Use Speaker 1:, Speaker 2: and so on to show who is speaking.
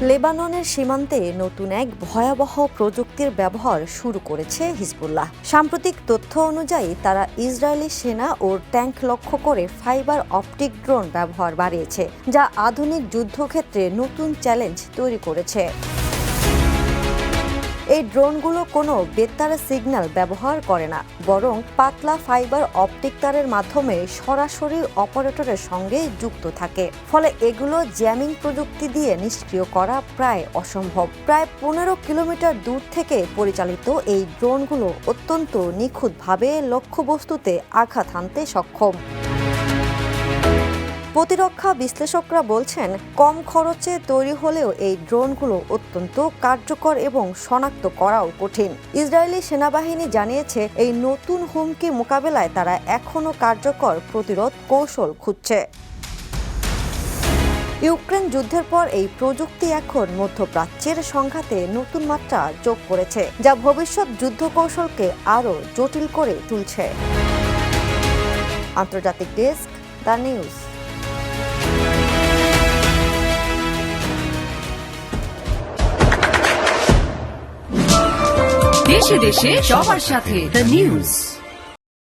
Speaker 1: লেবাননের সীমান্তে নতুন এক ভয়াবহ প্রযুক্তির ব্যবহার শুরু করেছে হিজবুল্লাহ। সাম্প্রতিক তথ্য অনুযায়ী তারা ইসরায়েলি সেনা ও ট্যাঙ্ক লক্ষ্য করে ফাইবার অপটিক ড্রোন ব্যবহার বাড়িয়েছে, যা আধুনিক যুদ্ধক্ষেত্রে নতুন চ্যালেঞ্জ তৈরি করেছে। এই ড্রোনগুলো কোনো বেতার সিগন্যাল ব্যবহার করে না, বরং পাতলা ফাইবার অপটিক তারের মাধ্যমে সরাসরি অপারেটরের সঙ্গে যুক্ত থাকে। ফলে এগুলো জ্যামিং প্রযুক্তি দিয়ে নিষ্ক্রিয় করা প্রায় অসম্ভব। প্রায় 15 কিলোমিটার দূর থেকে পরিচালিত এই ড্রোনগুলো অত্যন্ত নিখুঁতভাবে লক্ষ্যবস্তুতে আঘাত হানতে সক্ষম। প্রতিরক্ষা বিশ্লেষকরা বলছেন, কম খরচে তৈরি হলেও এই ড্রোনগুলো অত্যন্ত কার্যকর এবং শনাক্ত করাও কঠিন। ইসরায়েলি সেনাবাহিনী জানিয়েছে, এই নতুন হুমকি মোকাবেলায় তারা এখনও কার্যকর প্রতিরোধ কৌশল খুঁজছে। ইউক্রেন যুদ্ধের পর এই প্রযুক্তি এখন মধ্যপ্রাচ্যের সংঘাতে নতুন মাত্রা যোগ করেছে, যা ভবিষ্যৎ যুদ্ধ কৌশলকে আরও জটিল করে তুলছে। আন্তর্জাতিক ডেস্ক, দ্য নিউজ।
Speaker 2: দেশে দেশে সবার সাথে দ্য নিউজ।